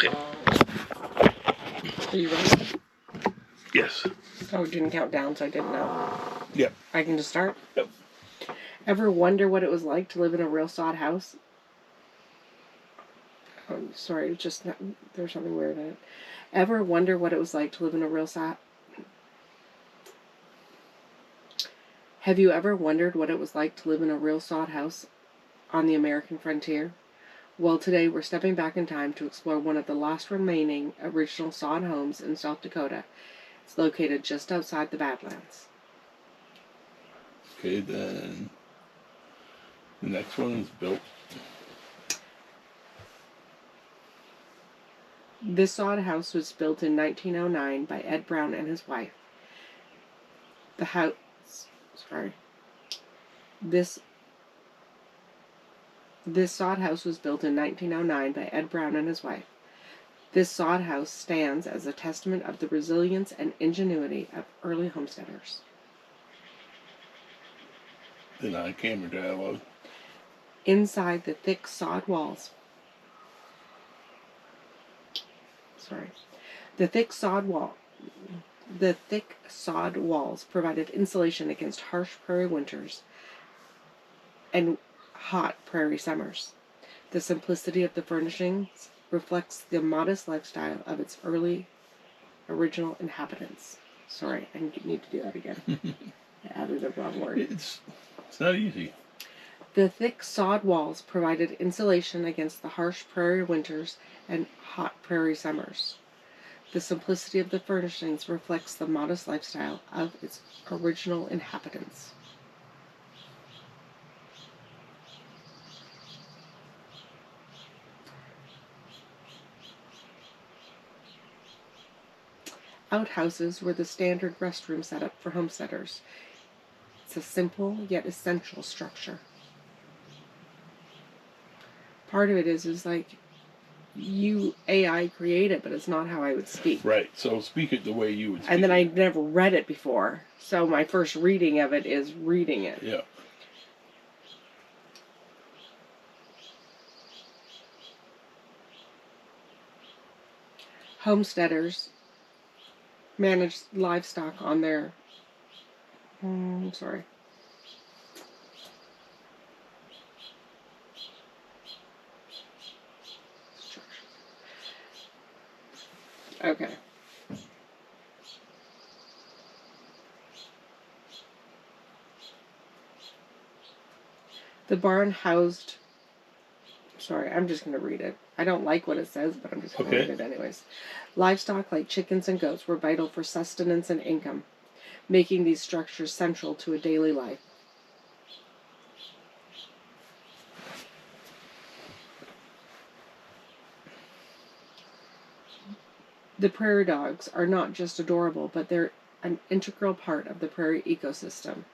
Okay. Are you ready? Yes. Oh, it didn't count down, so I didn't know. Yep. I can just start? Yep. Ever wonder what it was like to live in a real sod house? Oh, sorry, it's just not, there's something weird in it. Ever wonder what it was like to live in a real sod? Have you ever wondered what it was like to live in a real sod house on the American frontier? Well, today we're stepping back in time to explore one of the last remaining original sod homes in South Dakota. It's located just outside the Badlands. Okay, then the next one is built. This sod house was built in 1909 by Ed Brown and his wife. The house, This sod house was built in 1909 by Ed Brown and his wife. This sod house stands as a testament of the resilience and ingenuity of early homesteaders. Then on-camera dialogue. Inside the thick sod walls. The thick sod walls provided insulation against harsh prairie winters and hot prairie summers. The simplicity of the furnishings reflects the modest lifestyle of its original inhabitants. Sorry, I need to do that again. I added the wrong word. It's not easy. The thick sod walls provided insulation against the harsh prairie winters and hot prairie summers. The simplicity of the furnishings reflects the modest lifestyle of its original inhabitants. Outhouses were the standard restroom setup for homesteaders. It's a simple yet essential structure. Part of it is like you AI create it, but it's not how I would speak. Right. So speak it the way you would speak. And then I never read it before, so my first reading of it is reading it. Yeah. Homesteaders managed livestock on their Okay. The barn housed... I'm just going to read it. I don't like what it says, but I'm just going to read it anyways. Livestock like chickens and goats were vital for sustenance and income, making these structures central to a daily life. The prairie dogs are not just adorable, but they're an integral part of the prairie ecosystem.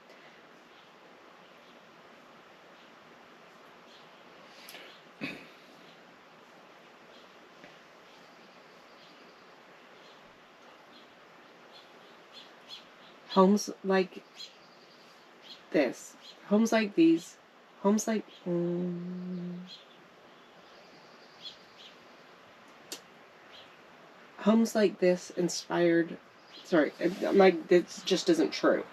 Homes like this, homes like these, homes like this inspired. This just isn't true.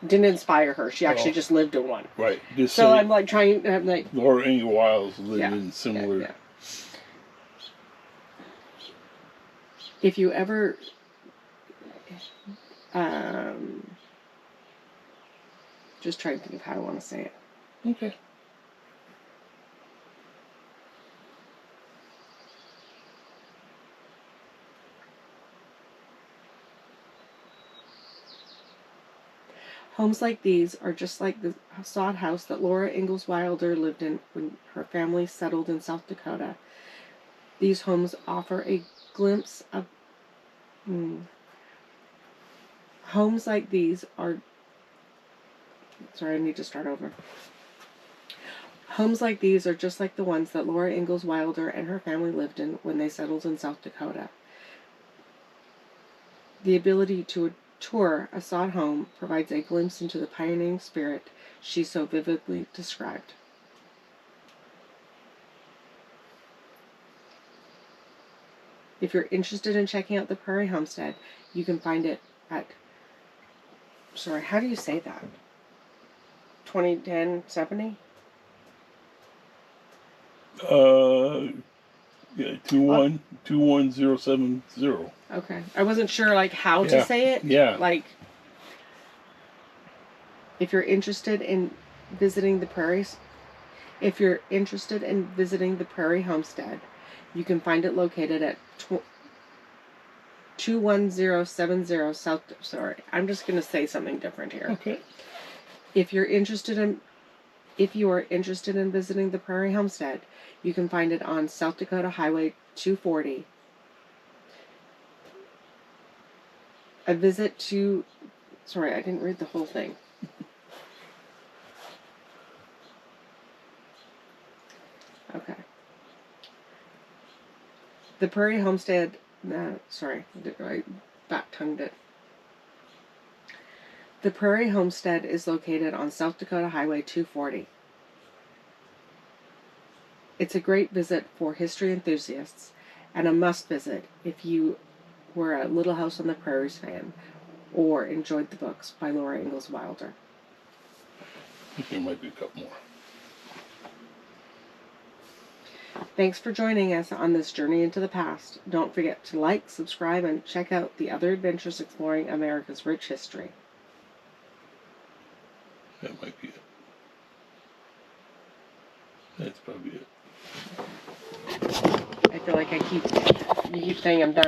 Didn't inspire her. She actually just lived in one. Right. So I'm like trying. I'm like Laura Ingalls Wilder lived in similar. Yeah. If you ever just trying to think of how I want to say it. Okay. Homes like these are just like the sod house that Laura Ingalls Wilder lived in when her family settled in South Dakota. These homes offer a glimpse of... Homes like these are... Sorry, I need to start over. Homes like these are just like the ones that Laura Ingalls Wilder and her family lived in when they settled in South Dakota. The ability to tour a sod home provides a glimpse into the pioneering spirit she so vividly described. If you're interested in checking out the Prairie Homestead, you can find it at, sorry, how do you say that? 2010-70? Yeah, 2121070. Okay. I wasn't sure like how to say it. Yeah. Like, if you're interested in visiting the prairies, if you're interested in visiting the Prairie Homestead, you can find it located at 21070 South. Sorry, I'm just going to say something different here. Okay. If you are interested in visiting the Prairie Homestead, you can find it on South Dakota Highway 240. A visit to, sorry, I didn't read the whole thing. Okay. The Prairie Homestead, sorry, I back-tongued it. The Prairie Homestead is located on South Dakota Highway 240. It's a great visit for history enthusiasts and a must-visit if you were a Little House on the Prairies fan or enjoyed the books by Laura Ingalls Wilder. I think there might be a couple more. Thanks for joining us on this journey into the past. Don't forget to like, subscribe, and check out the other adventures exploring America's rich history. That might be it. That's probably it. I feel like you keep saying I'm done.